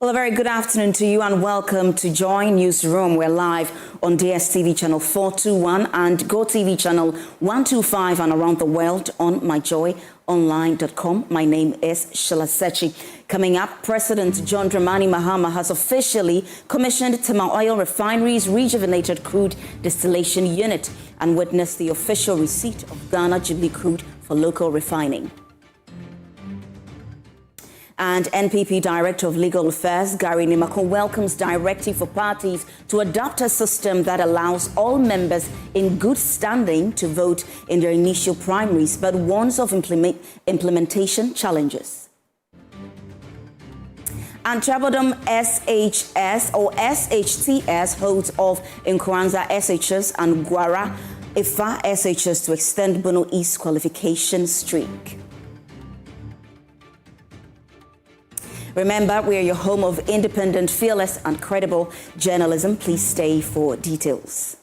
Well, a very good afternoon to you and welcome to Joy Newsroom. We're live on DSTV channel 421 and GoTV channel 125 and around the world on myjoyonline.com. My name is Sheila Sakyi. Coming up, President John Mahama has officially commissioned Tema Oil Refinery's rejuvenated Crude Distillation Unit and witnessed the official receipt of Ghana Jubilee Crude for local refining. And NPP Director of Legal Affairs, Gary Nimako, welcomes directive for parties to adopt a system that allows all members in good standing to vote in their initial primaries, but warns of implementation challenges. And Trabodom SHS or SHTS holds off in Kwanzaa SHS and Gwara Ifa SHS to extend Bono East qualification streak. Remember, we are your home of independent, fearless, and credible journalism. Please stay for details.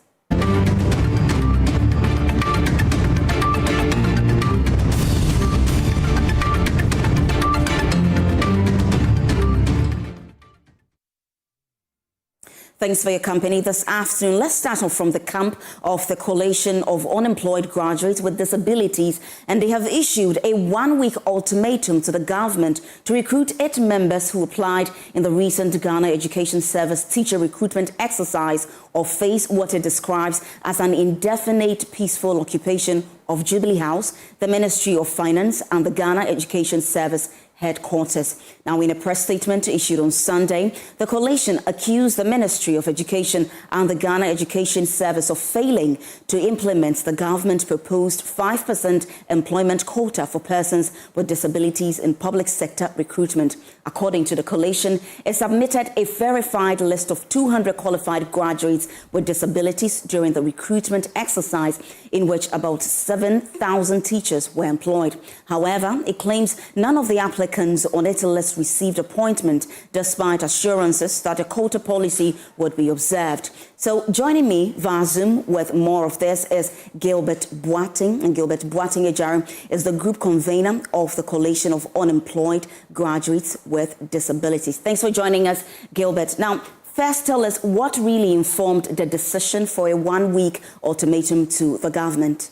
Thanks for your company this afternoon. Let's start off from the camp of the Coalition of Unemployed Graduates with Disabilities, and they have issued a one-week ultimatum to the government to recruit 8 members who applied in the recent Ghana Education Service teacher recruitment exercise or face what it describes as an indefinite peaceful occupation of Jubilee House, the Ministry of Finance, and the Ghana Education Service headquarters. Now, in a press statement issued on Sunday, the coalition accused the Ministry of Education and the Ghana Education Service of failing to implement the government-proposed 5% employment quota for persons with disabilities in public sector recruitment. According to the coalition, it submitted a verified list of 200 qualified graduates with disabilities during the recruitment exercise, in which about 7,000 teachers were employed. However, it claims none of the applicants on its list received appointment, despite assurances that a quota policy would be observed. So joining me via Zoom with more of this is Gilbert Boating. And Gilbert Boating Ejaru is the group convener of the Coalition of Unemployed Graduates with Disabilities. Thanks for joining us, Gilbert. Now, first, tell us what really informed the decision for a one-week ultimatum to the government.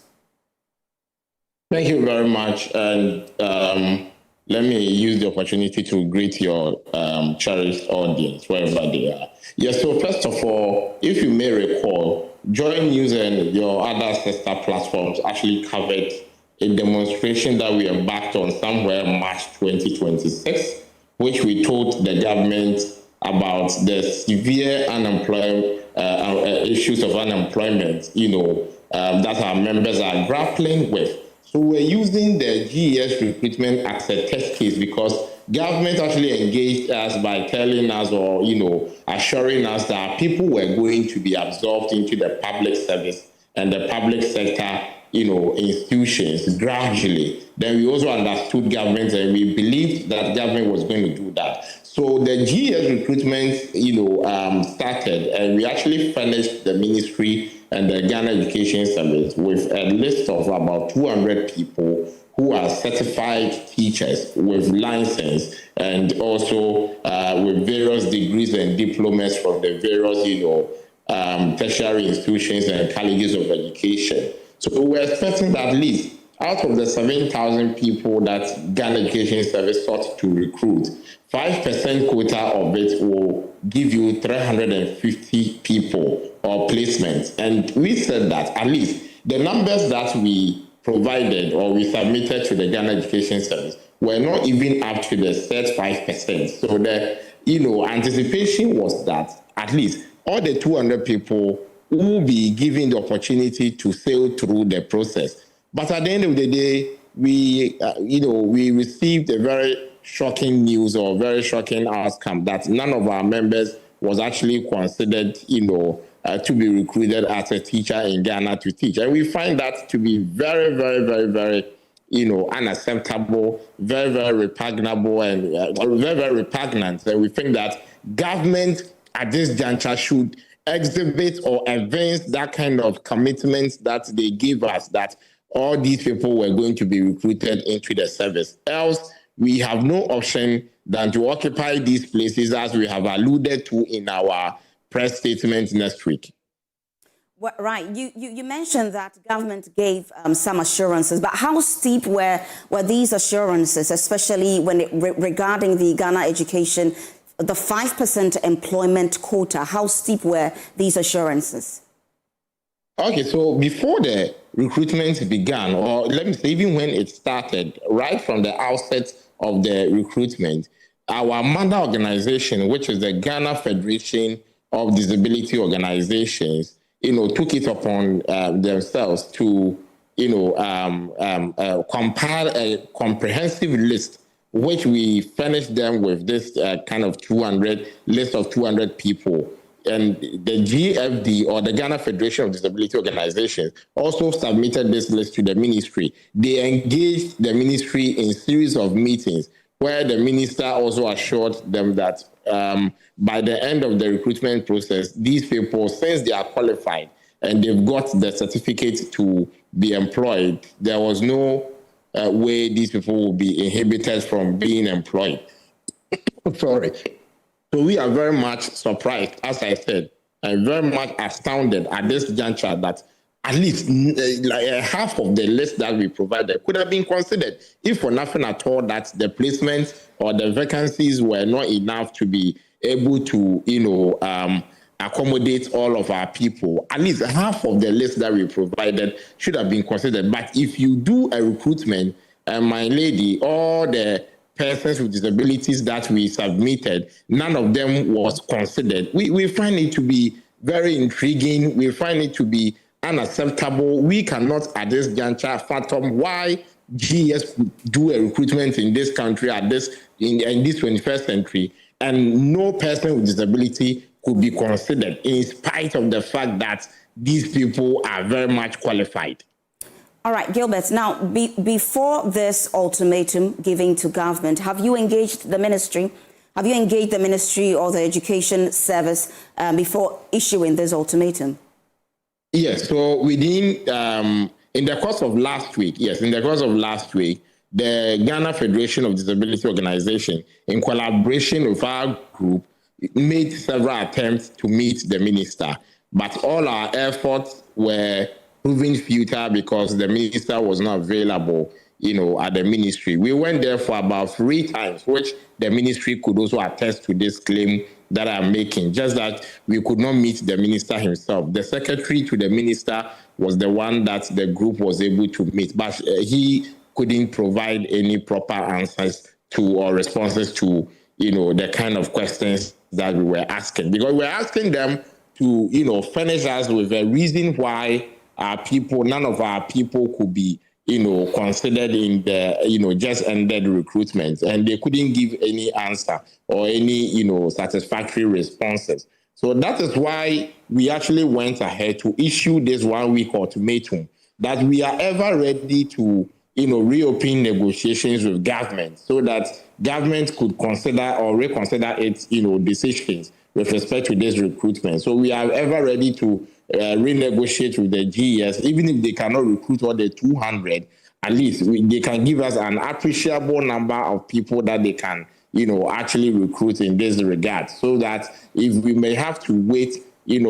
Thank you very much. And let me use the opportunity to greet your cherished audience, wherever they are. Yes, so first of all, if you may recall, JoyNews and your other sister platforms actually covered a demonstration that we embarked on somewhere March 2026, which we told the government about the severe issues of unemployment, that our members are grappling with. So we're using the GES recruitment as a test case because government actually engaged us by telling us or, assuring us that people were going to be absorbed into the public service and the public sector, institutions gradually. Then we also understood government and we believed that government was going to do that. So the GES recruitment, started, and we actually furnished the ministry and the Ghana Education Service with a list of about 200 people who are certified teachers with license and also with various degrees and diplomas from the various, tertiary institutions and colleges of education. So we're expecting that at least out of the 7,000 people that Ghana Education Service sought to recruit, 5% quota of it will give you 350 people or placements. And we said that at least the numbers that we provided or we submitted to the Ghana Education Service were not even up to the set 5%. So the anticipation was that at least all the 200 people will be given the opportunity to sail through the process. But at the end of the day, we received a very shocking news or very shocking outcome that none of our members was actually considered, to be recruited as a teacher in Ghana to teach. And we find that to be very, very, very, very, unacceptable, very, very repugnable, and very, very repugnant. And we think that government at this juncture should exhibit or evince that kind of commitment that they give us, that all these people were going to be recruited into the service. Else, we have no option than to occupy these places, as we have alluded to in our press statement next week. Well, right. You mentioned that government gave some assurances, but how steep were these assurances, especially regarding the Ghana education, the 5% employment quota? How steep were these assurances? Okay, so before the recruitment began, or let me say even when it started, right from the outset of the recruitment, our mother organization, which is the Ghana Federation of Disability Organizations, took it upon themselves to, compile a comprehensive list, which we furnished them with this kind of 200 list of 200 people. And the GFD, or the Ghana Federation of Disability Organizations, also submitted this list to the ministry. They engaged the ministry in a series of meetings where the minister also assured them that by the end of the recruitment process, these people, since they are qualified and they've got the certificate to be employed, there was no way these people will be inhibited from being employed. Sorry. So we are very much surprised, as I said, and very much astounded at this juncture that at least half of the list that we provided could have been considered, if for nothing at all, that the placements or the vacancies were not enough to be able to, accommodate all of our people. At least half of the list that we provided should have been considered. But if you do a recruitment, my lady, all the persons with disabilities that we submitted, none of them was considered. We find it to be very intriguing. We find it to be unacceptable. We cannot at this juncture fathom why GES do a recruitment in this country in this 21st century, and no person with disability could be considered, in spite of the fact that these people are very much qualified. All right, Gilbert, now, before this ultimatum giving to government, have you engaged the ministry? Have you engaged the ministry or the education service before issuing this ultimatum? Yes, so in the course of last week, the Ghana Federation of Disability Organization, in collaboration with our group, made several attempts to meet the minister, but all our efforts were proving futile because the minister was not available, at the ministry. We went there for about 3 times, which the ministry could also attest to this claim that I'm making, just that we could not meet the minister himself. The secretary to the minister was the one that the group was able to meet, but he couldn't provide any proper answers to or responses to, the kind of questions that we were asking, because we're asking them to, furnish us with a reason why none of our people could be, considered in the, just ended recruitment, and they couldn't give any answer or any, satisfactory responses. So that is why we actually went ahead to issue this 1-week ultimatum that we are ever ready to, reopen negotiations with government so that government could consider or reconsider its, decisions with respect to this recruitment. So we are ever ready to renegotiate with the GES, even if they cannot recruit all the 200, at least they can give us an appreciable number of people that they can, actually recruit in this regard, so that if we may have to wait, in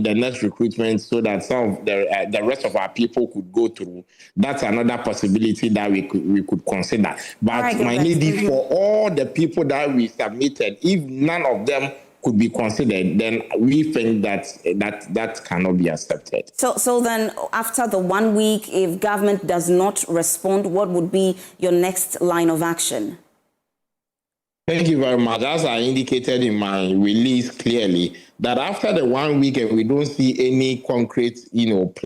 the next recruitment so that some of the rest of our people could go through, that's another possibility that we could consider. But right, my lady, for all the people that we submitted, if none of them could be considered, then we think that cannot be accepted. So then, after the 1 week, if government does not respond, what would be your next line of action? Thank you very much. As I indicated in my release clearly, that after the 1 week and we don't see any concrete,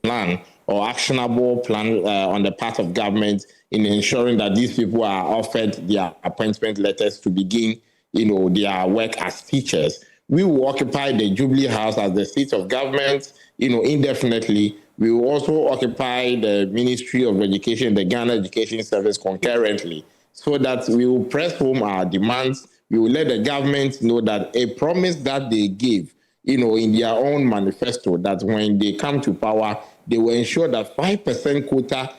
plan or actionable plan on the part of government in ensuring that these people are offered their appointment letters to begin, their work as teachers, we will occupy the Jubilee House as the seat of government, indefinitely. We will also occupy the Ministry of Education, the Ghana Education Service concurrently, so that we will press home our demands. We will let the government know that a promise that they gave, in their own manifesto, that when they come to power, they will ensure that 5% quota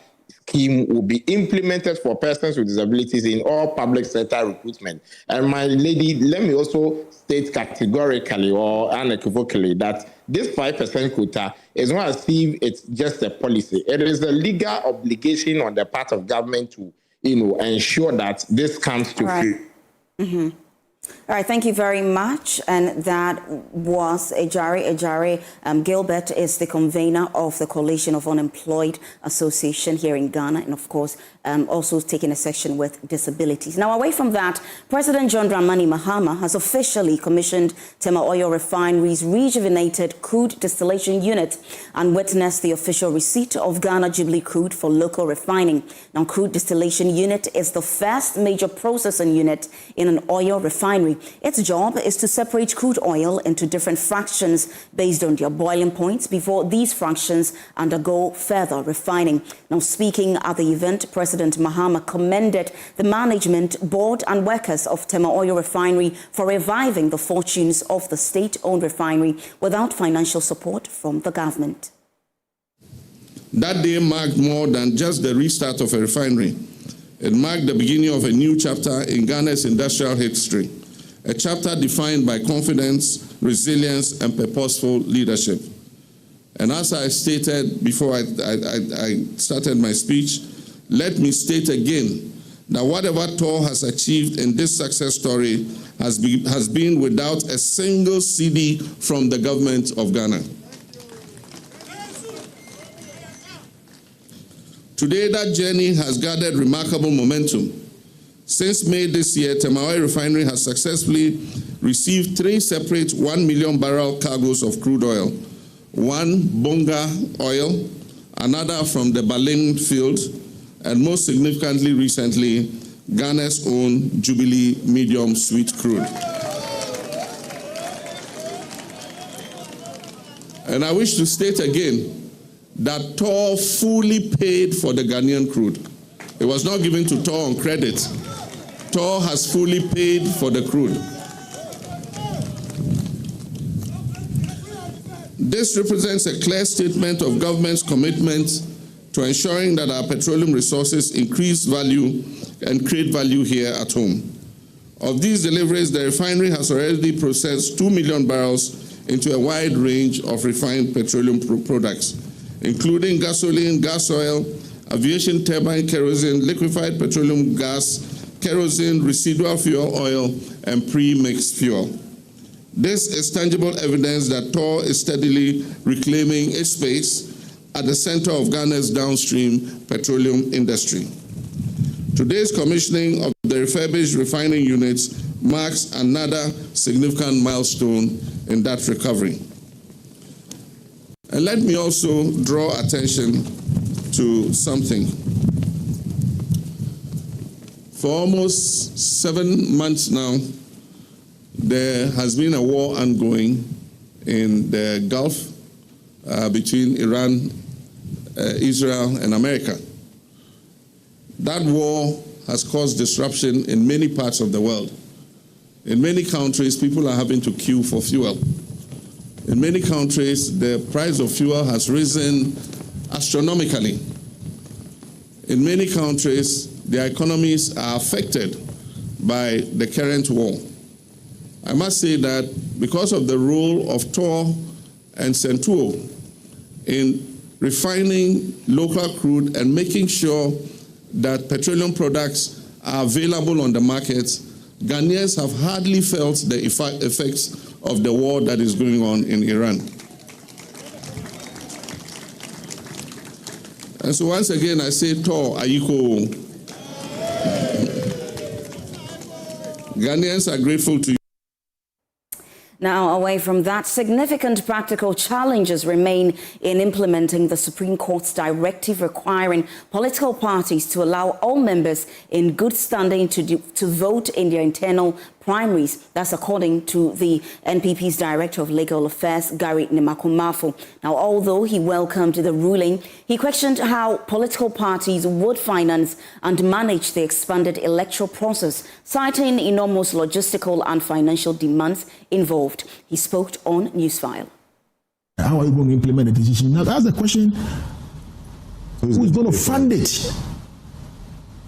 scheme will be implemented for persons with disabilities in all public sector recruitment. And my lady, let me also state categorically or unequivocally that this 5% quota is not as if it's just a policy. It is a legal obligation on the part of government to, ensure that this comes to fruition. All right, thank you very much. And that was Ejari. Gilbert is the convener of the Coalition of Unemployed Association here in Ghana, and of course, also taking a section with disabilities. Now, away from that, President John Mahama has officially commissioned Tema Oil Refinery's rejuvenated Crude Distillation Unit and witnessed the official receipt of Ghana Jubilee Crude for local refining. Now, Crude Distillation Unit is the first major processing unit in an oil refinery. Its job is to separate crude oil into different fractions based on their boiling points before these fractions undergo further refining. Now, speaking at the event, President Mahama commended the management, board and workers of Tema Oil Refinery for reviving the fortunes of the state-owned refinery without financial support from the government. That day marked more than just the restart of a refinery. It marked the beginning of a new chapter in Ghana's industrial history, a chapter defined by confidence, resilience, and purposeful leadership. And as I stated before I started my speech, let me state again that whatever TOR has achieved in this success story has been without a single CD from the government of Ghana. Today, that journey has gathered remarkable momentum. Since May this year, Tema Oil Refinery has successfully received 3 separate 1 million barrel cargoes of crude oil, one Bonga oil, another from the Baling field, and most significantly recently, Ghana's own Jubilee medium sweet crude. And I wish to state again that TOR fully paid for the Ghanaian crude. It was not given to TOR on credit. TOR has fully paid for the crude. This represents a clear statement of government's commitment to ensuring that our petroleum resources increase value and create value here at home. Of these deliveries, the refinery has already processed 2 million barrels into a wide range of refined petroleum products, including gasoline, gas oil, aviation turbine kerosene, liquefied petroleum gas, kerosene, residual fuel oil, and pre-mixed fuel. This is tangible evidence that TOR is steadily reclaiming its space at the center of Ghana's downstream petroleum industry. Today's commissioning of the refurbished refining units marks another significant milestone in that recovery. And let me also draw attention to something. For almost 7 months now, there has been a war ongoing in the Gulf between Iran, Israel, and America. That war has caused disruption in many parts of the world. In many countries, people are having to queue for fuel. In many countries, the price of fuel has risen astronomically. In many countries, their economies are affected by the current war. I must say that because of the role of TOR and Centuo in refining local crude and making sure that petroleum products are available on the markets, Ghanaians have hardly felt the effects of the war that is going on in Iran. And so once again, I say, TOR, Ayiko. Ghanaians are grateful to you. Now, away from that, significant practical challenges remain in implementing the Supreme Court's directive requiring political parties to allow all members in good standing to vote in their internal primaries. That's according to the NPP's Director of Legal Affairs, Gary Nemakumafo. Now, although he welcomed the ruling, he questioned how political parties would finance and manage the expanded electoral process, citing enormous logistical and financial demands involved. He spoke on Newsfile. How are you going to implement the decision? Now, that's the question Who's going to fund it?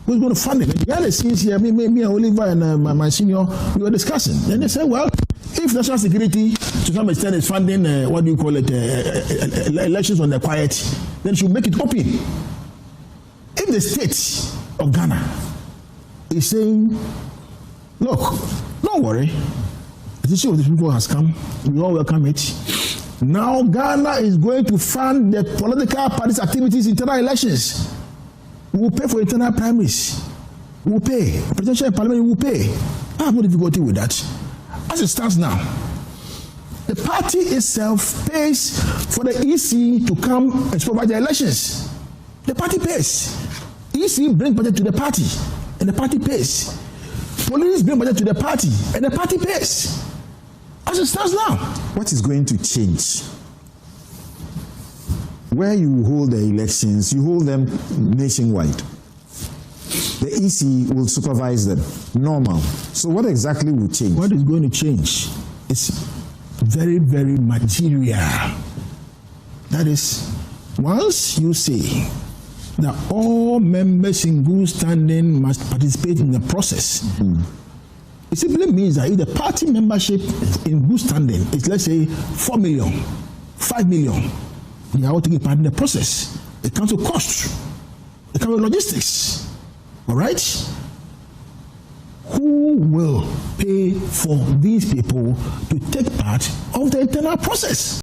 Who's going to fund it? Behind the scenes here, me and Oliver and my senior, we were discussing. And they said, well, if national security to some extent is funding, elections on the quiet, then should make it open. If the state of Ghana is saying, look, don't worry, the issue of the people has come, we all welcome it. Now Ghana is going to fund the political parties' activities in internal elections. We will pay for internal primaries. We will pay. Presidential and parliament will pay. I have no difficulty with that. As it stands now, the party itself pays for the EC to come and supervise the elections. The party pays. EC brings budget to the party, and the party pays. Police bring budget to the party, and the party pays. As it stands now. What is going to change? Where you hold the elections, you hold them nationwide. The EC will supervise them. Normal. So what exactly will change? What is going to change is very, very material. That is, once you say that all members in good standing must participate in the process, it simply means that if the party membership in good standing is, let's say, 4 million, 5 million, they are all taking part in the process. It comes to cost. It comes to logistics. All right? Who will pay for these people to take part of the internal process?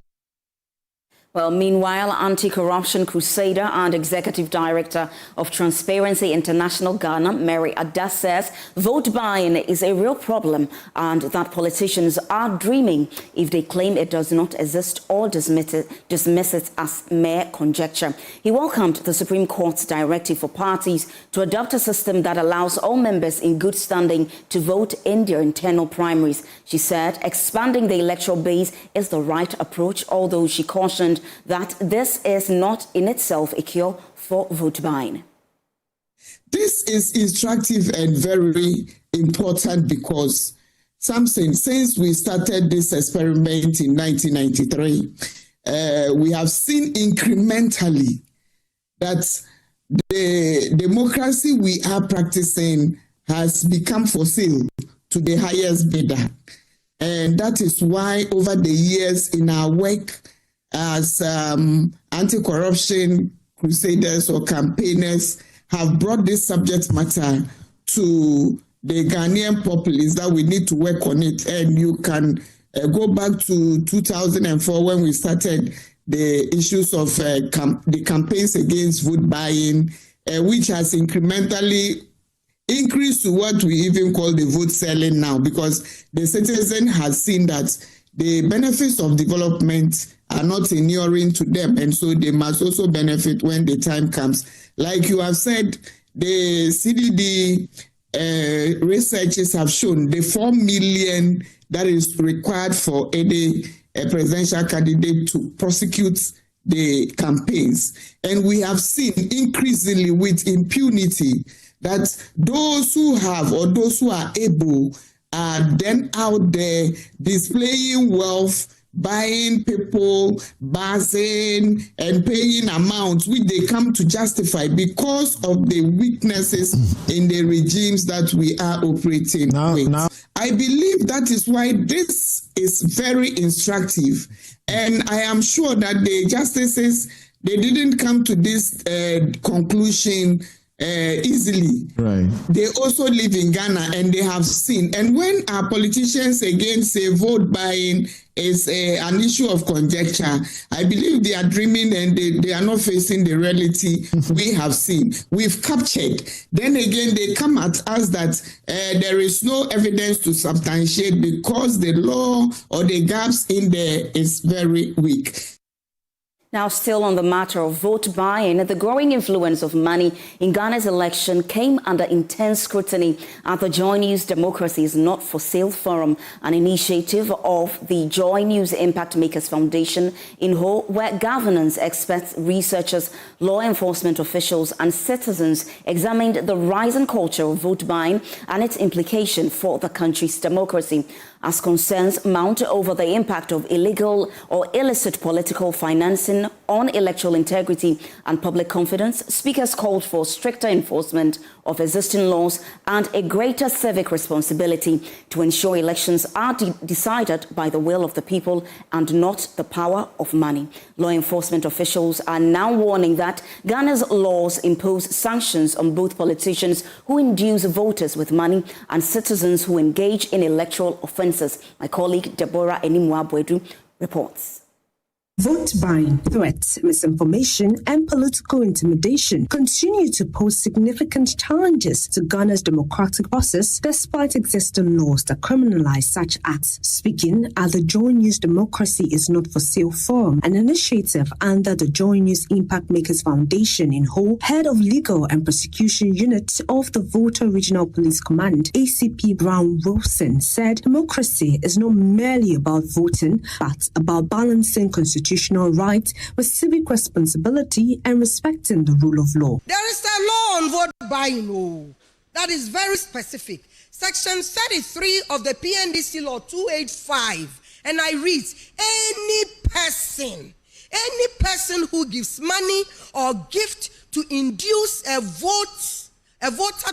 Well, meanwhile, anti-corruption crusader and executive director of Transparency International Ghana, Mary Ada, says vote buying is a real problem and that politicians are dreaming if they claim it does not exist or dismiss it as mere conjecture. He welcomed the Supreme Court's directive for parties to adopt a system that allows all members in good standing to vote in their internal primaries. She said expanding the electoral base is the right approach, although she cautioned that this is not in itself a cure for vote buying. This is instructive and very important because something, since we started this experiment in 1993, we have seen incrementally that the democracy we are practicing has become for sale to the highest bidder. And that is why over the years in our work as anti-corruption crusaders or campaigners have brought this subject matter to the Ghanaian populace that we need to work on it. And you can go back to 2004 when we started the issues of the campaigns against vote buying, which has incrementally increased to what we even call the vote selling now, because the citizen has seen that the benefits of development are not inuring to them, and so they must also benefit when the time comes. Like you have said, the CDD researchers have shown the 4 million that is required for any presidential candidate to prosecute the campaigns. And we have seen increasingly with impunity that those who have or those who are able are then out there displaying wealth, buying people, buzzing, and paying amounts which they come to justify because of the weaknesses in the regimes that we are operating with. I believe that is why this is very instructive. And I am sure that the justices, they didn't come to this conclusion easily. Right. They also live in Ghana and they have seen. And when our politicians again say vote buying is an issue of conjecture, I believe they are dreaming and they are not facing the reality we have seen. We've captured. Then again, they come at us that there is no evidence to substantiate because the law or the gaps in there is very weak. Now, still on the matter of vote buying, the growing influence of money in Ghana's election came under intense scrutiny at the JoyNews Democracy is Not for Sale Forum, an initiative of the JoyNews Impact Makers Foundation in Ho, where governance experts, researchers, law enforcement officials and citizens examined the rising culture of vote buying and its implication for the country's democracy, as concerns mount over the impact of illegal or illicit political financing on electoral integrity and public confidence, speakers called for stricter enforcement of existing laws and a greater civic responsibility to ensure elections are decided by the will of the people and not the power of money. Law enforcement officials are now warning that Ghana's laws impose sanctions on both politicians who induce voters with money and citizens who engage in electoral offences. My colleague Deborah Enimwa-Bwedu reports. Vote buying, threats, misinformation, and political intimidation continue to pose significant challenges to Ghana's democratic process despite existing laws that criminalize such acts. Speaking at the JoyNews Democracy is Not for Sale Forum, an initiative under the JoyNews Impact Makers Foundation in Ho, head of Legal and Prosecution Unit of the Volta Regional Police Command, ACP Brown Wilson, said democracy is not merely about voting, but about balancing constitutional rights with civic responsibility and respecting the rule of law. There is a law on vote buying that is very specific. Section 33 of the PNDC Law 285, and I read, any person who gives money or gift to induce a voter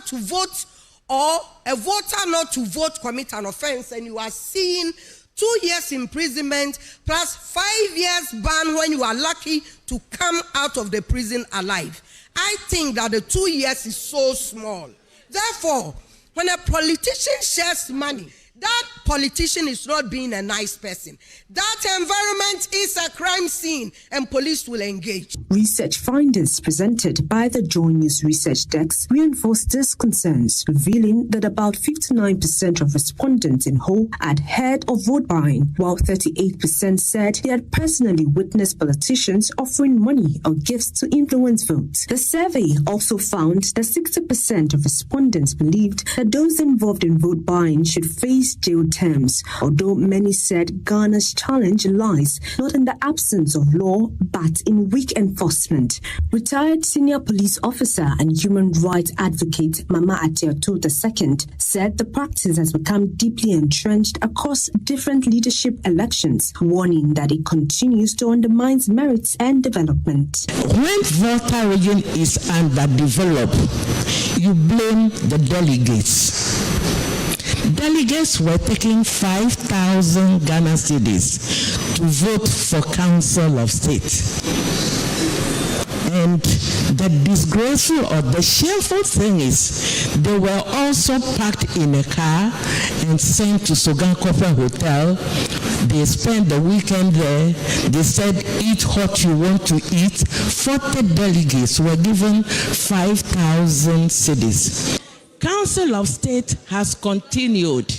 to vote or a voter not to vote commit an offense, and you are seeing 2 years imprisonment plus 5 years ban when you are lucky to come out of the prison alive. I think that the 2 years is so small. Therefore, when a politician shares money, that politician is not being a nice person. That environment is a crime scene and police will engage. Research findings presented by the JoyNews Research Desk reinforce these concerns, revealing that about 59% of respondents in Ho had heard of vote buying, while 38% said they had personally witnessed politicians offering money or gifts to influence votes. The survey also found that 60% of respondents believed that those involved in vote buying should face jail terms, although many said Ghana's challenge lies not in the absence of law but in weak enforcement. Retired senior police officer and human rights advocate Mama Atiato II said the practice has become deeply entrenched across different leadership elections, warning that it continues to undermine merits and development. When Volta region is underdeveloped, you blame the delegates. Delegates were taking 5,000 Ghana cedis to vote for Council of State. And the disgraceful or the shameful thing is they were also packed in a car and sent to Sogan Copper Hotel. They spent the weekend there. They said, eat what you want to eat. 40 delegates were given 5,000 cedis. Council of State has continued.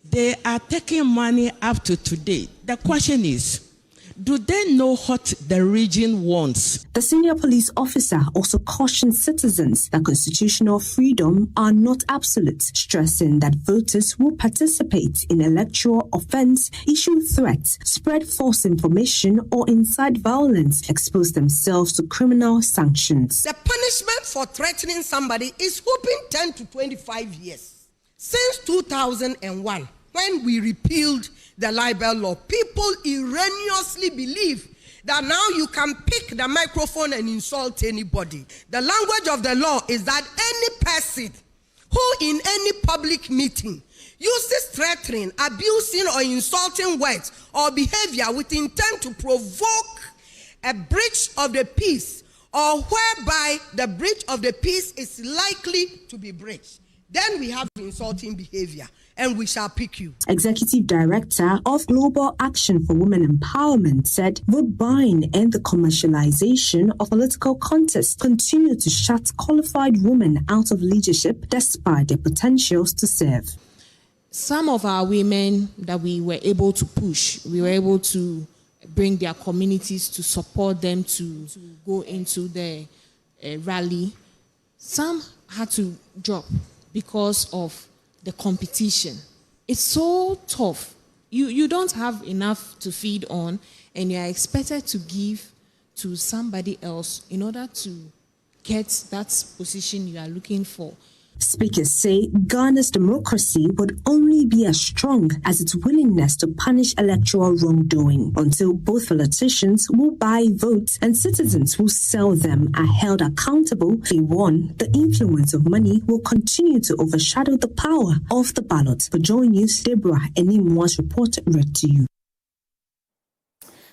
They are taking money up to today. The question is, do they know what the region wants? The senior police officer also cautioned citizens that constitutional freedom are not absolute, stressing that voters who participate in electoral offense, issue threats, spread false information, or incite violence expose themselves to criminal sanctions. The punishment for threatening somebody is whooping 10 to 25 years. Since 2001, when we repealed the libel law, people erroneously believe that now you can pick the microphone and insult anybody. The language of the law is that any person who in any public meeting uses threatening, abusing, or insulting words or behavior with intent to provoke a breach of the peace or whereby the breach of the peace is likely to be breached, then we have insulting behavior, and we shall pick you. Executive Director of Global Action for Women Empowerment said vote buying and the commercialization of political contests continue to shut qualified women out of leadership despite their potentials to serve. Some of our women that we were able to push, we were able to bring their communities to support them to go into the rally. Some had to drop because of the competition. It's so tough. You don't have enough to feed on, and you are expected to give to somebody else in order to get that position you are looking for. Speakers say Ghana's democracy would only be as strong as its willingness to punish electoral wrongdoing. Until both politicians will buy votes and citizens who sell them are held accountable, they warn the influence of money will continue to overshadow the power of the ballot. For JoyNews, Deborah Enimwa's report read to you.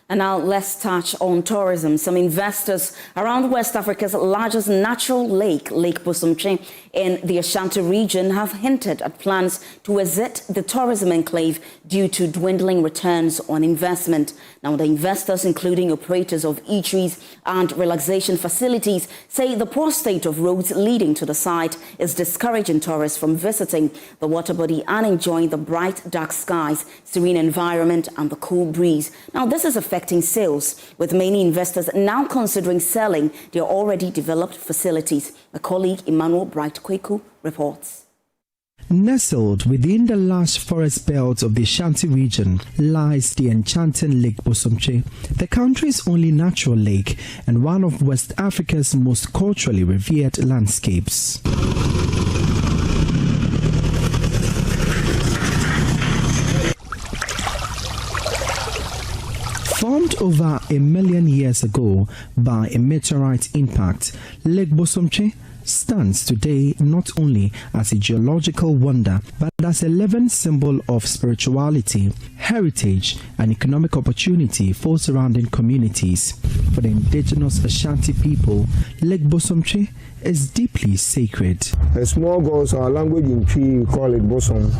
And now let's touch on tourism. Some investors around West Africa's largest natural lake, Lake Bosomtwe, in the Ashanti region have hinted at plans to exit the tourism enclave due to dwindling returns on investment. Now, the investors, including operators of eateries and relaxation facilities, say the poor state of roads leading to the site is discouraging tourists from visiting the water body and enjoying the bright, dark skies, serene environment, and the cool breeze. Now, this is affecting sales, with many investors now considering selling their already developed facilities. A colleague, Emmanuel Bright-Kweku, reports. Nestled within the lush forest belt of the Ashanti region lies the enchanting Lake Bosomtwe, the country's only natural lake and one of West Africa's most culturally revered landscapes. Formed over 1 million years ago by a meteorite impact, Lake Bosomtwe stands today not only as a geological wonder, but as a living symbol of spirituality, heritage, and economic opportunity for surrounding communities. For the indigenous Ashanti people, Lake Bosomtwe is deeply sacred. The small goats, our language in Twi, we call it bosom,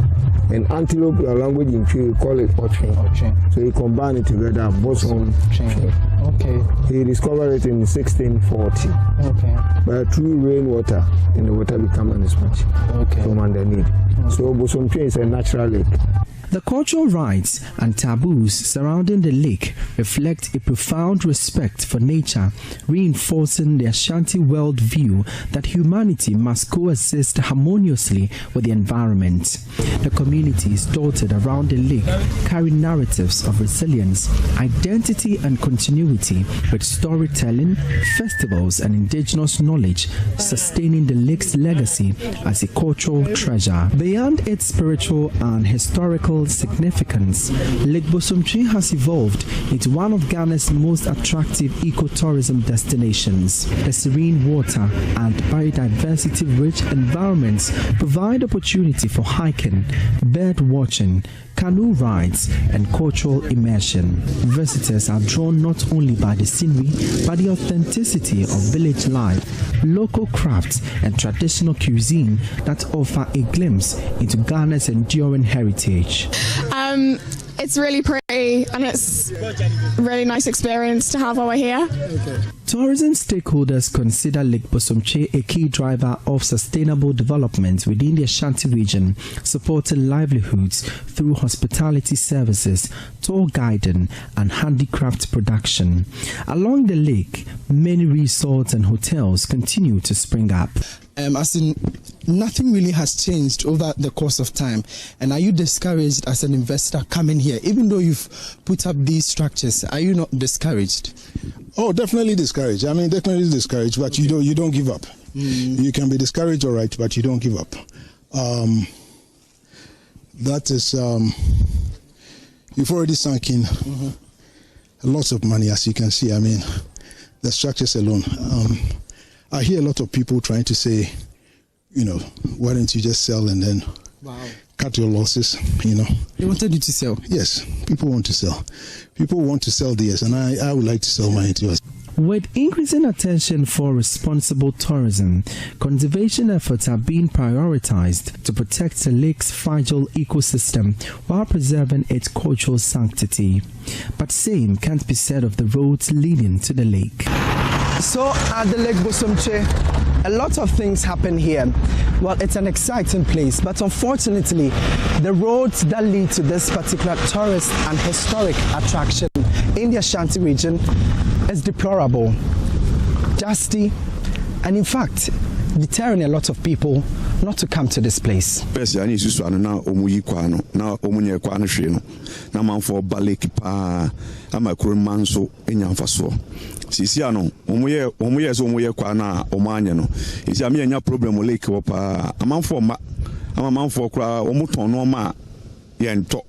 and antelope, our language in Twi, we call it ochwe. So he combined it together, bosom. Okay. He discovered it in 1640. Okay. By through rainwater, and the water became an much from underneath. So Bosomtwe is a natural lake. The cultural rites and taboos surrounding the lake reflect a profound respect for nature, reinforcing the Ashanti world view that humanity must coexist harmoniously with the environment. The communities dotted around the lake carry narratives of resilience, identity, and continuity, with storytelling, festivals, and indigenous knowledge sustaining the lake's legacy as a cultural treasure. Beyond its spiritual and historical significance, Lake Bosomtwe has evolved into one of Ghana's most attractive ecotourism destinations. The serene water and biodiversity-rich environments provide opportunity for hiking, bird watching, canoe rides, and cultural immersion. Visitors are drawn not only by the scenery, but the authenticity of village life, local crafts, and traditional cuisine that offer a glimpse into Ghana's enduring heritage. It's really pretty and it's a really nice experience to have while we're here. Tourism stakeholders consider Lake Bosomtwe a key driver of sustainable development within the Ashanti region, supporting livelihoods through hospitality services, tour guiding, and handicraft production. Along the lake, many resorts and hotels continue to spring up. As in, nothing really has changed over the course of time. And are you discouraged as an investor coming here? Even though you've put up these structures, are you not discouraged? Oh, definitely discouraged. I mean, definitely discouraged, but you don't give up. You can be discouraged, all right, but you don't give up. That is, you've already sunk in lots of money, as you can see. I mean, the structures alone. I hear a lot of people trying to say, why don't you just sell and then cut your losses, They wanted you to sell? Yes, people want to sell. People want to sell theirs, and I would like to sell mine too. With increasing attention for responsible tourism, conservation efforts are being prioritized to protect the lake's fragile ecosystem while preserving its cultural sanctity. But same can't be said of the roads leading to the lake. So at the Lake Bosomtwe, a lot of things happen here. Well, it's an exciting place, but unfortunately, the roads that lead to this particular tourist and historic attraction in the Ashanti region is deplorable, dusty, and in fact, deterring a lot of people not to come to this place. Sisia no omoye so omoye kwa na omanye no isia me anya problem lake wo pa amanfo kra omoton no ma yento.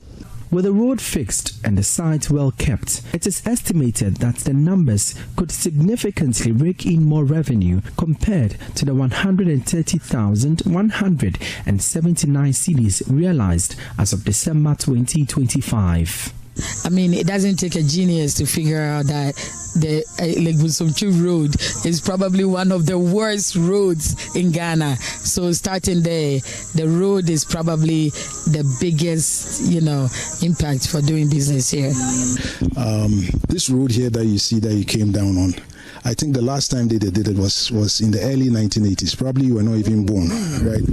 With the road fixed and the site well kept, it is estimated that the numbers could significantly rake in more revenue compared to the 130,179 cedis realized as of December 2025. I mean, it doesn't take a genius to figure out that the Lake Bosomtwe road is probably one of the worst roads in Ghana. So starting there, the road is probably the biggest, impact for doing business here. This road here that you see that you came down on, I think the last time they did it was in the early 1980s. Probably you were not even born, right?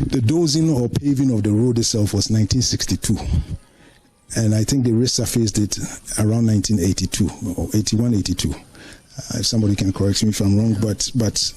The dozing or paving of the road itself was 1962. And I think they resurfaced it around 1982 or 81, 82. If somebody can correct me if I'm wrong, but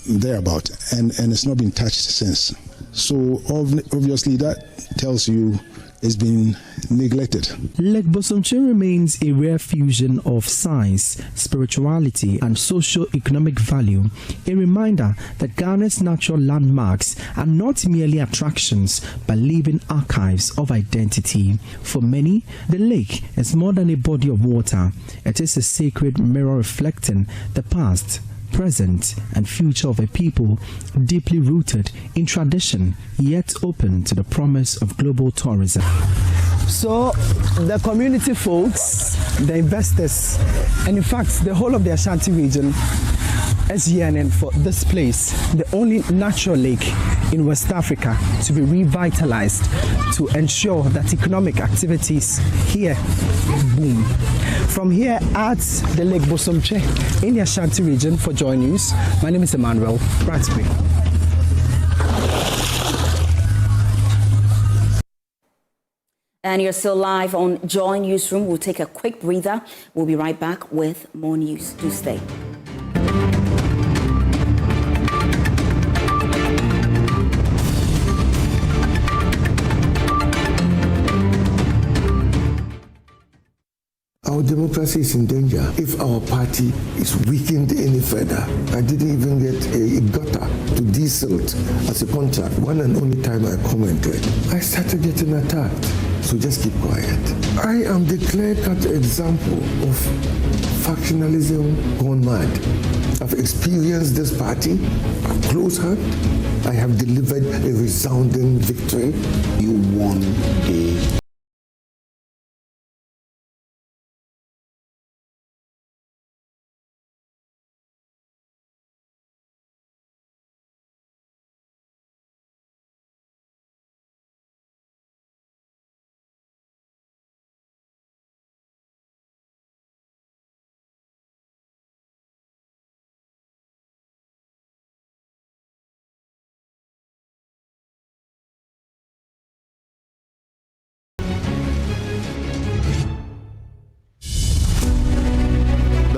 thereabout. And it's not been touched since. So obviously that tells you it's been neglected. Lake Bosomtwe remains a rare fusion of science, spirituality, and socio-economic value, a reminder that Ghana's natural landmarks are not merely attractions, but living archives of identity. For many, the lake is more than a body of water. It is a sacred mirror reflecting the past, present, and future of a people deeply rooted in tradition, yet open to the promise of global tourism. So the community folks, the investors, and in fact the whole of the Ashanti region is yearning for this place, the only natural lake in West Africa, to be revitalized to ensure that economic activities here boom. From here at the Lake Bosomtwe in the Ashanti region for Joy News, my name is Emmanuel Bransbury. And you're still live on Joy Newsroom. We'll take a quick breather. We'll be right back with more news. Do stay. Our democracy is in danger if our party is weakened any further. I didn't even get a gutter to desilt as a contract. One and only time I commented, I started getting attacked. So just keep quiet. I am the clear-cut example of factionalism gone mad. I've experienced this party at close hand. I have delivered a resounding victory. You won a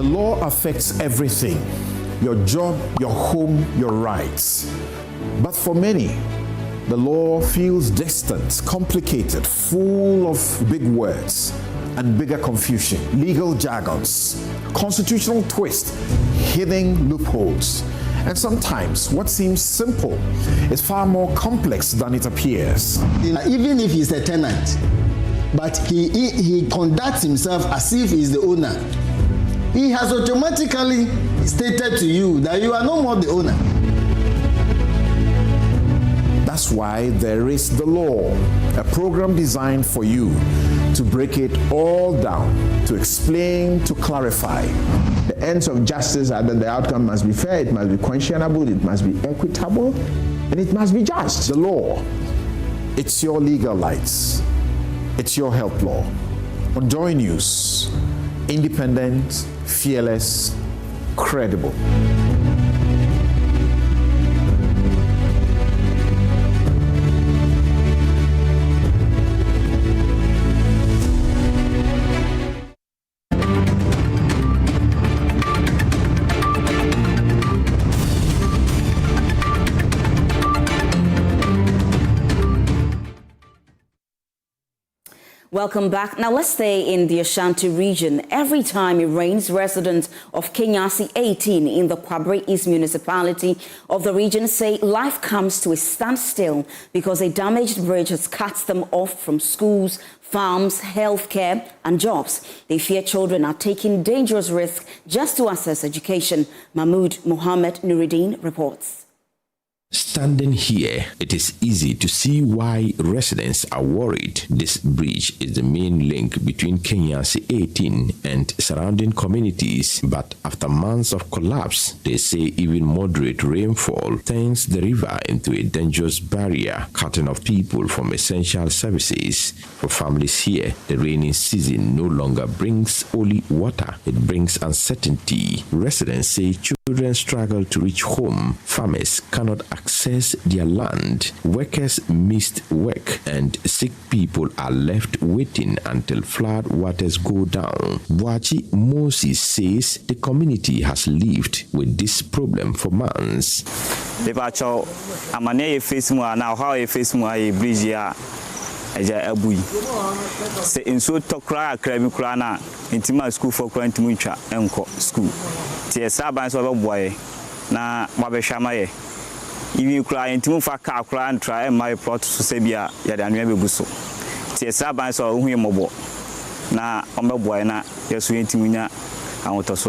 The law affects everything, your job, your home, your rights. But for many, the law feels distant, complicated, full of big words and bigger confusion, legal jargons, constitutional twists, hidden loopholes. And sometimes what seems simple is far more complex than it appears. Even if he's a tenant, but he conducts himself as if he's the owner, he has automatically stated to you that you are no more the owner. That's why there is the law, a program designed for you to break it all down, to explain, to clarify. The ends of justice are that the outcome must be fair, it must be questionable, it must be equitable, and it must be just. The law, it's your legal rights, it's your health law. On Joy News, independent, fearless, credible. Welcome back. Now let's stay in the Ashanti region. Every time it rains, residents of Kenyasi 18 in the Kwabre East municipality of the region say life comes to a standstill because a damaged bridge has cut them off from schools, farms, healthcare and jobs. They fear children are taking dangerous risks just to access education. Mahmoud Mohammed Nuruddin reports. Standing here, it is easy to see why residents are worried. This bridge is the main link between Kenyasi 18 and surrounding communities. But after months of collapse, they say even moderate rainfall turns the river into a dangerous barrier, cutting off people from essential services. For families here, the rainy season no longer brings only water, it brings uncertainty. Residents say children struggle to reach home, farmers cannot access their land, workers missed work, and sick people are left waiting until flood waters go down. Buachi Moses says the community has lived with this problem for months. Se inso tokra akrami kura na intima school for kwanti muntwa enko school tie saban so beboye na wabehwama ye iwi kura intimu fa ka kura ntra e my plot so se bia ya da anwa beguso tie saban so hu yemobo na ombeboye na yeso intimunya. Parents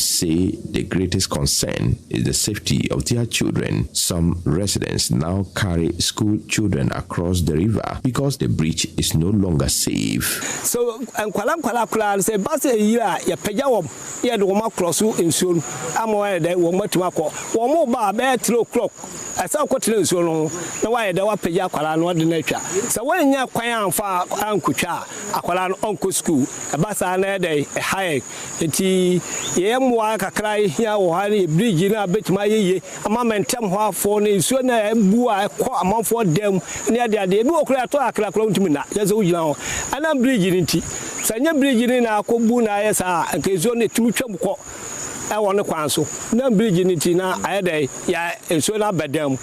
say the greatest concern is the safety of their children. Some residents now carry school children across the river because the bridge is no longer safe. So, and kwala say, Bassa ya pejawom, ya do ma cross in soon. I'm aware that one more to wako. One more bar, bear 3 o'clock. I saw cotton so long. No why they were peja kwala no the nature. So when you quite far Uncle Cha, Aqualan Uncle School, a Bassa day. High, eti yemwa kakra hia wo hari bridge na betima yeye amamentem ho afo na isu na bua ko amanfo dem ne ade ade bi okura to akra kra ntimi na yezo wugina ho ana bridge ni nti sanya bridge ni na akobu na yesa nke isu na timi twam ko e won kwan so na bridge ni nti na ayede ya isu na bedam.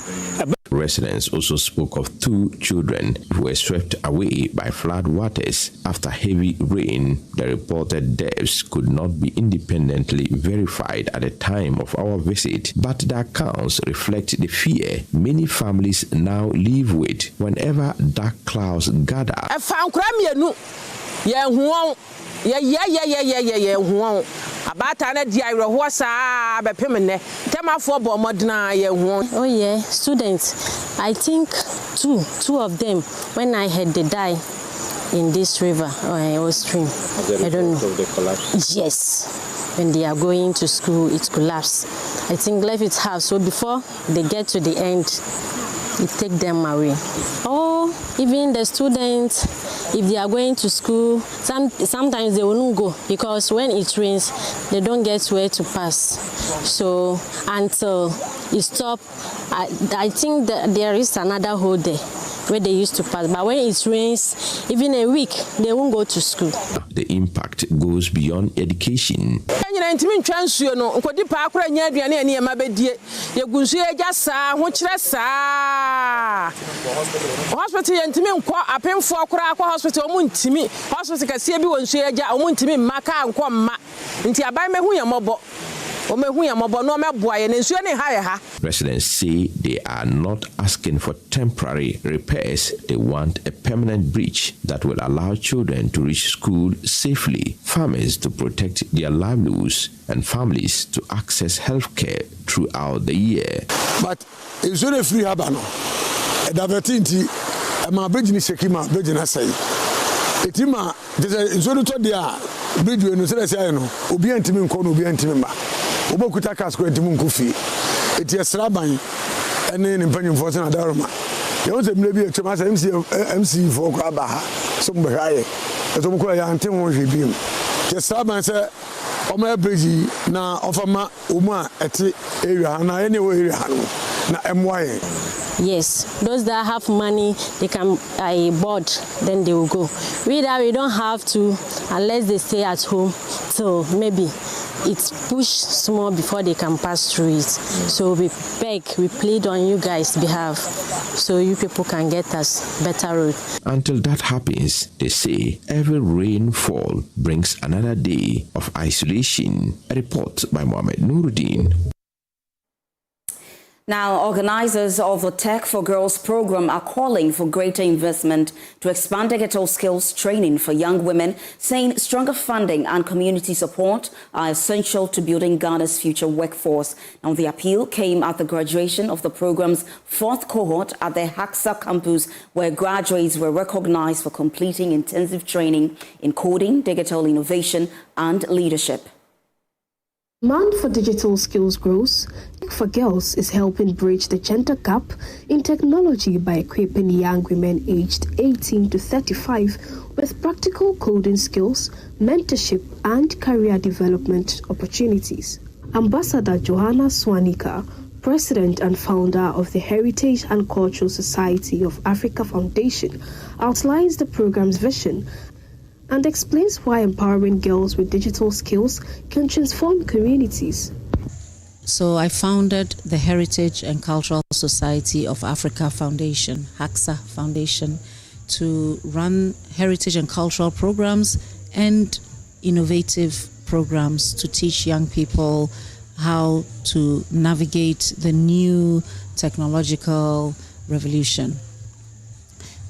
Residents also spoke of 2 children who were swept away by flood waters after heavy rain. The reported deaths could not be independently verified at the time of our visit, but the accounts reflect the fear many families now live with whenever dark clouds gather. Abata na di ayro sa bepemne tema for bo modna ye ho. Oh yeah, students. I think two of them when I had they die in this river or stream. I don't know. Of the collapse? Yes. When they are going to school, it collapsed. I think left its half. So before they get to the end, it take them away. Or even the students, if they are going to school, sometimes they won't go because when it rains, they don't get where to pass. So until it stops, I think that there is another hole there where they used to pass. But when it rains, even a week, they won't go to school. The impact goes beyond education. Hospital yentimi nkwa apemfo akora akwa hospital omuntimi hospital kasie bi wonso eja omuntimi maka nkwa mma nti aban mehu yamobo Residents say they are not asking for temporary repairs. They want a permanent bridge that will allow children to reach school safely, farmers to protect their livelihoods, and families to access health care throughout the year. But it's only free habano. Davetinti, my bridge in Shekima, bridge in Asai. Etima, there's only to the bridge when you say, Obian Timin Kon, Obian Timima. Obokuta kasko entimu nkufi eti esraban ene ne mpanyin fo na daroma ye won se mlebi e chema se MC fo kwa ba ha so mbe haye eto mko ya anten ho hwebiem te esraban se o ma bridge na ofama omu a eti area na ene wo area no na emwaye. Yes, those that have money, they can board, then they will go. We don't have to, unless they stay at home, so maybe it's pushed small before they can pass through it. So we plead on you guys' behalf, so you people can get us better road. Until that happens, they say every rainfall brings another day of isolation. A report by Mohammed Nuruddin. Now, organizers of the Tech for Girls program are calling for greater investment to expand digital skills training for young women, saying stronger funding and community support are essential to building Ghana's future workforce. Now, the appeal came at the graduation of the program's 4th cohort at the Haxa campus, where graduates were recognized for completing intensive training in coding, digital innovation, and leadership. Demand for digital skills grows. Tech for Girls is helping bridge the gender gap in technology by equipping young women aged 18 to 35 with practical coding skills, mentorship, and career development opportunities. Ambassador Johanna Swanika, President and founder of the Heritage and Cultural Society of Africa Foundation, outlines the program's vision and explains why empowering girls with digital skills can transform communities. So I founded the Heritage and Cultural Society of Africa Foundation, HACSA Foundation, to run heritage and cultural programs and innovative programs to teach young people how to navigate the new technological revolution.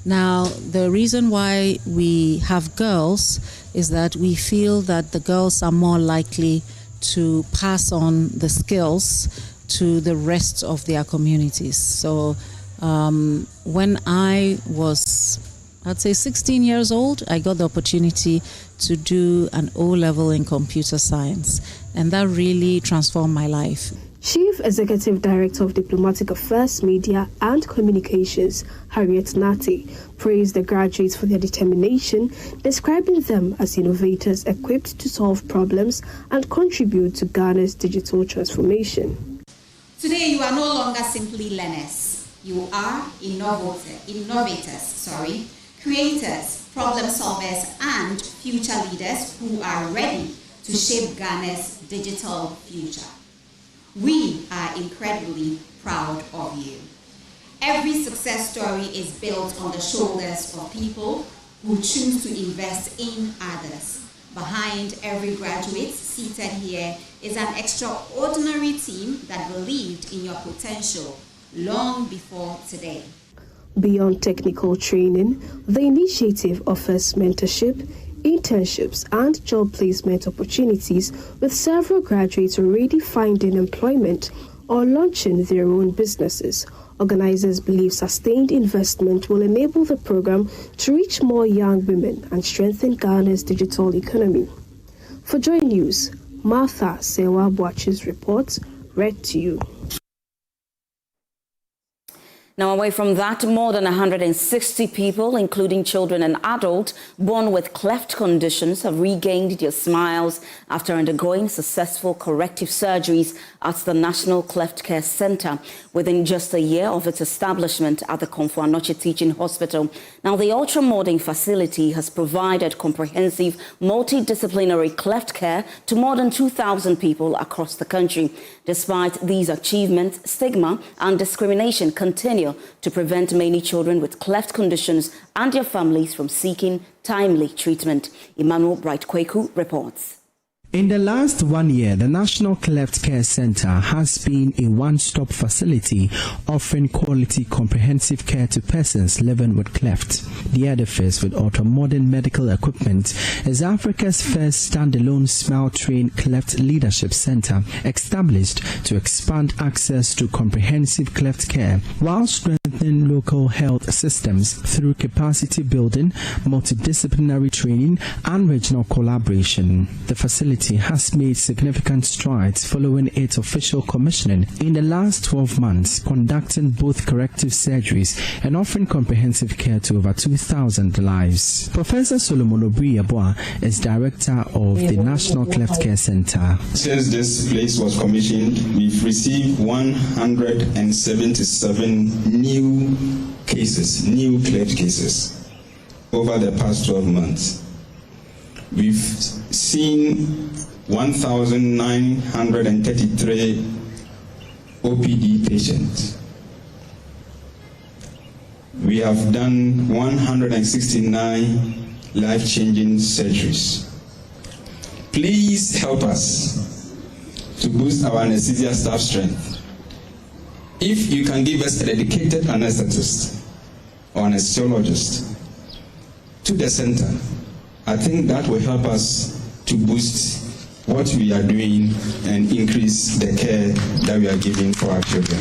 Now, the reason why we have girls is that we feel that the girls are more likely to pass on the skills to the rest of their communities. So when I was, I'd say 16 years old, I got the opportunity to do an O-level in computer science, and that really transformed my life. Chief Executive Director of Diplomatic Affairs, Media and Communications, Harriet Nati, praised the graduates for their determination, describing them as innovators equipped to solve problems and contribute to Ghana's digital transformation. Today, you are no longer simply learners. You are innovators, creators, problem solvers, and future leaders who are ready to shape Ghana's digital future. We are incredibly proud of you. Every success story is built on the shoulders of people who choose to invest in others. Behind every graduate seated here is an extraordinary team that believed in your potential long before today. Beyond technical training, the initiative offers mentorship, internships, and job placement opportunities, with several graduates already finding employment or launching their own businesses. Organizers believe sustained investment will enable the program to reach more young women and strengthen Ghana's digital economy. For Joy News, Martha Sewa Boachi's report, read to you. Now, away from that, more than 160 people, including children and adults, born with cleft conditions have regained their smiles after undergoing successful corrective surgeries at the National Cleft Care Center within just a year of its establishment at the Akufo-Addo Teaching Hospital. Now, the ultra-modern facility has provided comprehensive multidisciplinary cleft care to more than 2,000 people across the country. Despite these achievements, stigma and discrimination continue to prevent many children with cleft conditions and their families from seeking timely treatment. Emmanuel Bright-Kweku reports. In the last 1 year, the National Cleft Care Center has been a one-stop facility offering quality comprehensive care to persons living with cleft. The edifice, with ultra-modern medical equipment, is Africa's first standalone smile-trained cleft leadership center, established to expand access to comprehensive cleft care while strengthening local health systems through capacity building, multidisciplinary training, and regional collaboration. The facility has made significant strides following its official commissioning in the last 12 months, conducting both corrective surgeries and offering comprehensive care to over 2,000 lives. Professor Solomon Obriyabwa is director of the National Cleft Care Center. Since this place was commissioned, we've received 177 new cleft cases over the past 12 months. We've seen 1,933 OPD patients. We have done 169 life-changing surgeries. Please help us to boost our anesthesia staff strength. If you can give us a dedicated anesthetist or anesthesiologist to the center, I think that will help us to boost what we are doing and increase the care that we are giving for our children.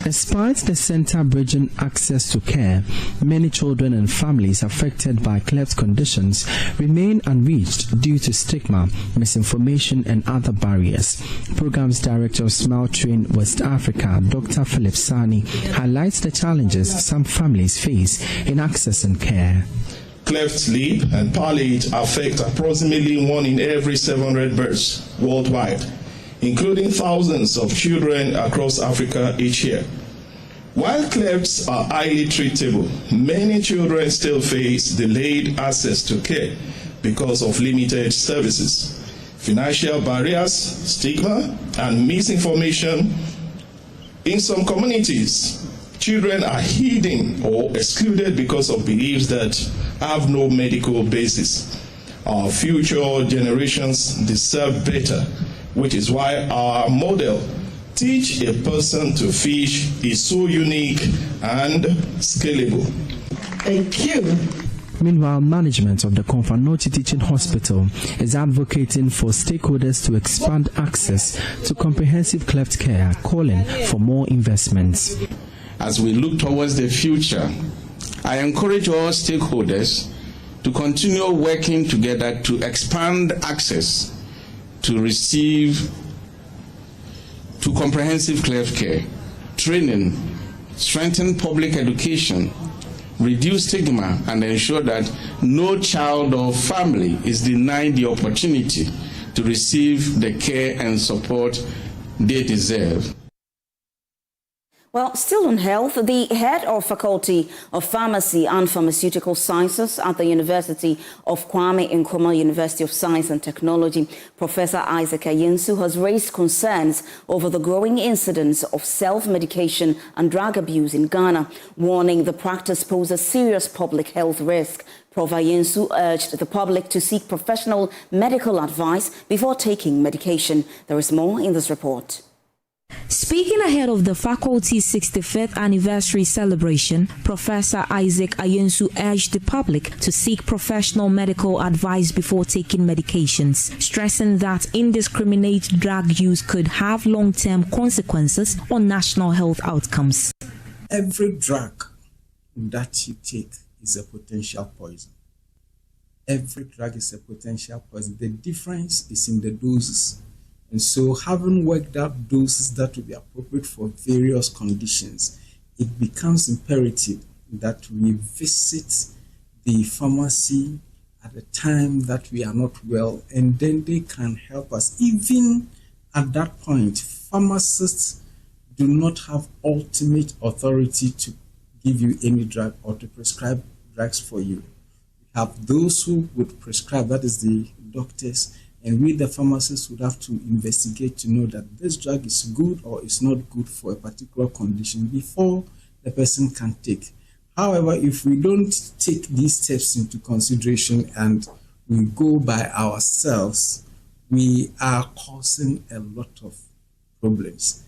Despite the center bridging access to care, many children and families affected by cleft conditions remain unreached due to stigma, misinformation, and other barriers. Programs Director of Smile Train West Africa, Dr. Philip Sani, highlights the challenges some families face in accessing care. Cleft lip and palate affect approximately 1 in every 700 births worldwide, including thousands of children across Africa each year. While clefts are highly treatable, many children still face delayed access to care because of limited services, financial barriers, stigma, and misinformation. In some communities, children are hidden or excluded because of beliefs that have no medical basis. Our future generations deserve better, which is why our model, Teach a Person to Fish, is so unique and scalable. Thank you. Meanwhile, management of the Konfanoti Teaching Hospital is advocating for stakeholders to expand access to comprehensive cleft care, calling for more investments. As we look towards the future, I encourage all stakeholders to continue working together to expand access to comprehensive cleft care, training, strengthen public education, reduce stigma, and ensure that no child or family is denied the opportunity to receive the care and support they deserve. Well, still on health, the head of Faculty of Pharmacy and Pharmaceutical Sciences at the University of Kwame Nkrumah University of Science and Technology, Professor Isaac Ayensu, has raised concerns over the growing incidence of self-medication and drug abuse in Ghana, warning the practice poses serious public health risk. Prof. Ayensu urged the public to seek professional medical advice before taking medication. There is more in this report. Speaking ahead of the faculty's 65th anniversary celebration, Professor Isaac Ayensu urged the public to seek professional medical advice before taking medications, stressing that indiscriminate drug use could have long-term consequences on national health outcomes. Every drug that you take is a potential poison. Every drug is a potential poison. The difference is in the doses. And so, having worked out doses that will be appropriate for various conditions, it becomes imperative that we visit the pharmacy at the time that we are not well, and then they can help us. Even at that point, pharmacists do not have ultimate authority to give you any drug or to prescribe drugs for you. We have those who would prescribe, that is the doctors, and we, the pharmacists, would have to investigate to know that this drug is good or is not good for a particular condition before the person can take. However, if we don't take these steps into consideration and we go by ourselves, we are causing a lot of problems.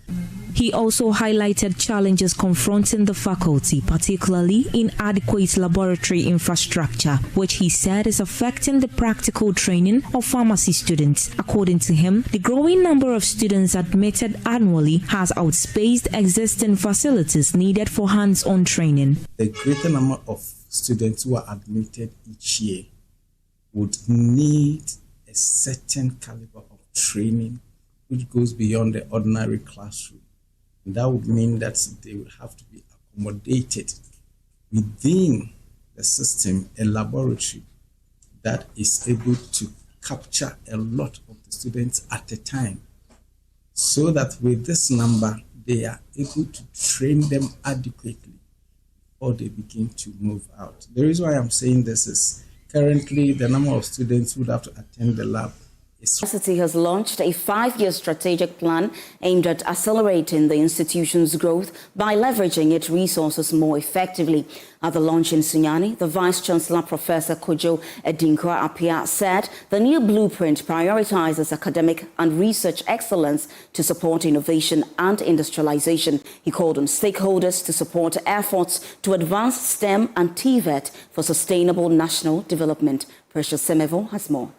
He also highlighted challenges confronting the faculty, particularly inadequate laboratory infrastructure, which he said is affecting the practical training of pharmacy students. According to him, the growing number of students admitted annually has outspaced existing facilities needed for hands-on training. The greater number of students who are admitted each year would need a certain caliber of training which goes beyond the ordinary classroom. And that would mean that they would have to be accommodated within the system, a laboratory that is able to capture a lot of the students at a time, so that with this number, they are able to train them adequately before they begin to move out. The reason why I'm saying this is currently the number of students who would have to attend the lab University has launched a 5-year strategic plan aimed at accelerating the institution's growth by leveraging its resources more effectively. At the launch in Sunyani, the Vice-Chancellor Professor Kojo Edinkwa-Appiah said the new blueprint prioritizes academic and research excellence to support innovation and industrialization. He called on stakeholders to support efforts to advance STEM and TVET for sustainable national development. Precious Semevo has more.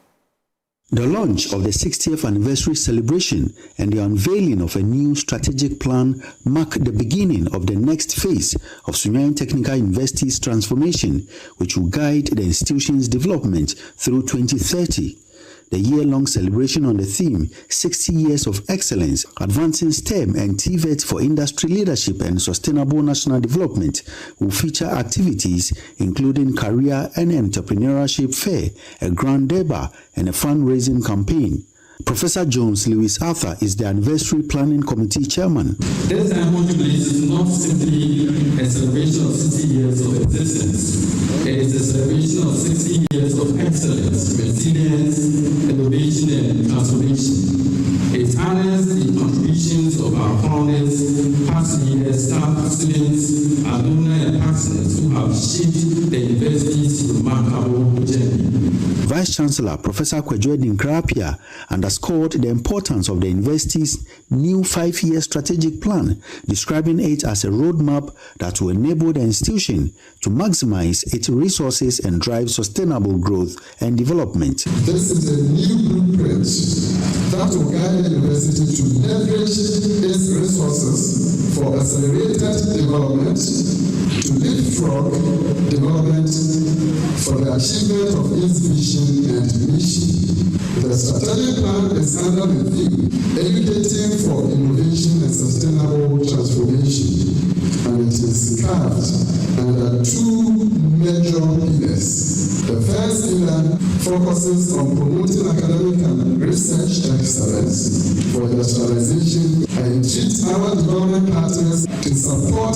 The launch of the 60th anniversary celebration and the unveiling of a new strategic plan mark the beginning of the next phase of Sunyani Technical University's transformation, which will guide the institution's development through 2030. The year-long celebration on the theme 60 Years of Excellence, Advancing STEM and TVET for Industry Leadership and Sustainable National Development will feature activities including career and entrepreneurship fair, a grand debate, and a fundraising campaign. Professor Jones Lewis Arthur is the Anniversary Planning Committee Chairman. This Ghana Jubilee is not simply a celebration of 60 years of existence. It is a celebration of 60 years of excellence, resilience, innovation, and transformation. It honors the contributions of our founders, past leaders, staff, students, alumni, and partners who have shaped the university's remarkable journey. Vice-Chancellor Professor Kojo Edinkwa-Appiah underscored the importance of the university's new 5-year strategic plan, describing it as a roadmap that will enable the institution to maximize its resources and drive sustainable growth and development. This is a new blueprint that will guide the university to leverage its resources for accelerated development, to leapfrog development for the achievement of its vision and mission. The strategic plan is under review, educating for innovation and sustainable transformation, and it is carved under 2 major pillars. The first pillar focuses on promoting academic and research excellence for industrialization and treat our development partners to support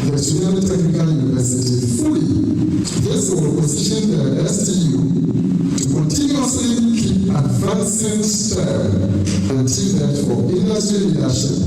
the Sunyani Technical University fully. This will position the STU to continuously keep advancing STEM and TVET for industry leadership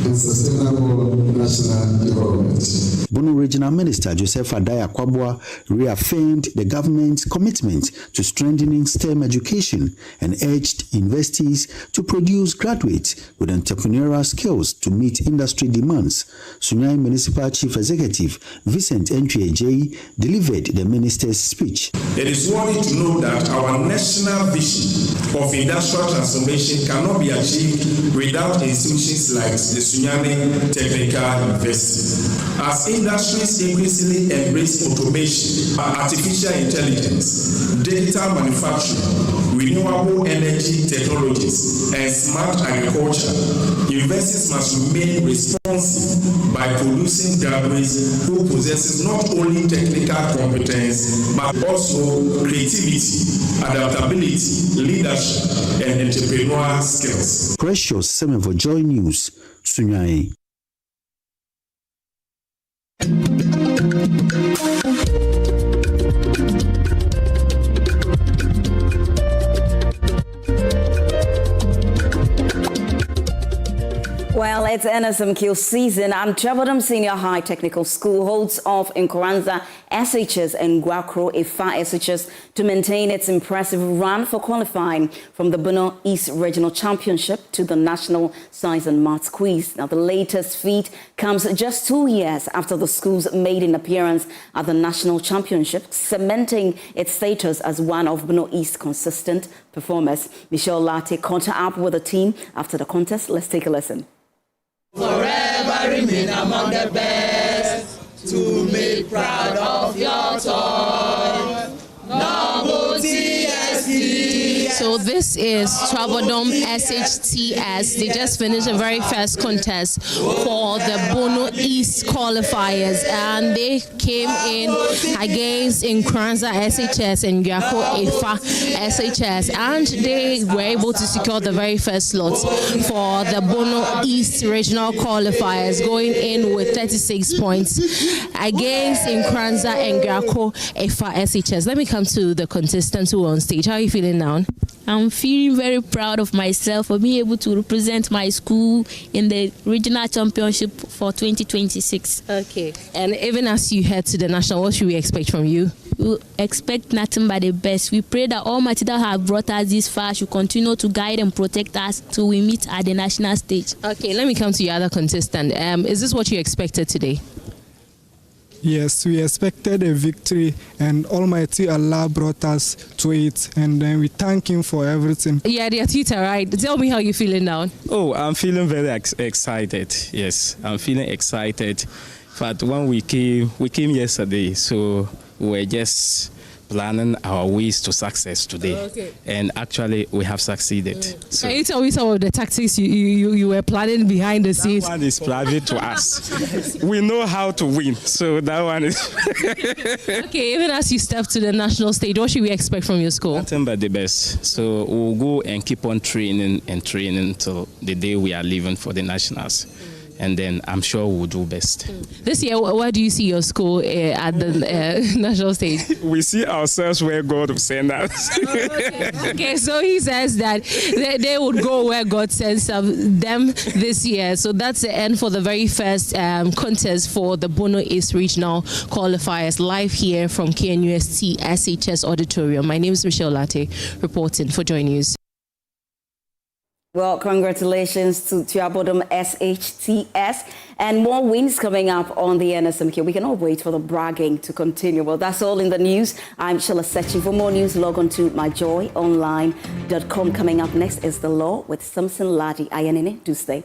and sustainable national development. Bono Regional Minister Joseph Adai Akwabua reaffirmed the government's commitment to strengthening STEM education and urged universities to produce graduates with entrepreneurial skills to meet industry demands. Sunyani Municipal Chief Executive Vincent Ntwe delivered the minister's speech. It is worrying to know that our national vision of industrial transformation cannot be achieved without institutions like the Sunyani Technical University. As industries increasingly embrace automation, artificial intelligence, digital manufacturing, renewable energy technologies, and smart agriculture, universities must remain responsive by producing graduates who possess not only technical competence but also creativity, adaptability, leadership, and entrepreneurial skills. Precious Semevo, JoyNews, Sunyani. Well, it's NSMQ season, and Chabadam Senior High Technical School holds off in Nkoranza SHS and Gwakro Efa SHS to maintain its impressive run for qualifying from the Bono East Regional Championship to the National Science and Maths Quiz. Now, the latest feat comes just 2 years after the school's maiden appearance at the National Championship, cementing its status as one of Bono East's consistent performers. Michelle Latte caught up with the team after the contest. Let's take a listen. Forever remain among the best, to make proud of your toy. Noble TST. So this is Trabodom SHTS. They just finished the very first contest for the Bono East qualifiers, and they came in against Nkoranza SHS and Gwakro Efa SHS, and they were able to secure the very first slot for the Bono East regional qualifiers, going in with 36 points against Nkoranza and Gwakro Efa SHS. Let me come to the contestants who are on stage. How are you feeling now? I'm feeling very proud of myself for being able to represent my school in the regional championship for 2026. Okay. And even as you head to the national, what should we expect from you? We expect nothing but the best. We pray that Almighty that have brought us this far should continue to guide and protect us till we meet at the national stage. Okay, let me come to your other contestant. Is this what you expected today? Yes, we expected a victory, and Almighty Allah brought us to it, and then we thank Him for everything. Yeah, dear Tita, right? Tell me how you're feeling now. Oh, I'm feeling very excited. Yes, I'm feeling excited. But when we came yesterday, so we were just planning our ways to success today. Okay. And actually, we have succeeded. So can you tell me some of the tactics you were planning behind the scenes? That one is private to us. We know how to win, so that one is... Okay, even as you step to the national stage, what should we expect from your school? Nothing but the best. So we'll go and keep on training and training till the day we are leaving for the nationals. And then I'm sure we'll do best. This year, where do you see your school at the national stage? We see ourselves where God will send us. Okay, so he says that they would go where God sends them this year. So that's the end for the very first contest for the Bono East Regional Qualifiers, live here from KNUST SHS Auditorium. My name is Michelle Latte, reporting for JoyNews. Well, congratulations to Tuabodom SHTS, and more wins coming up on the NSMQ. We can all wait for the bragging to continue. Well, that's all in the news. I'm Sheila Sakyi. For more news, log on to myjoyonline.com. Coming up next is The Law with Samson Ladi Ayanine. Do stay.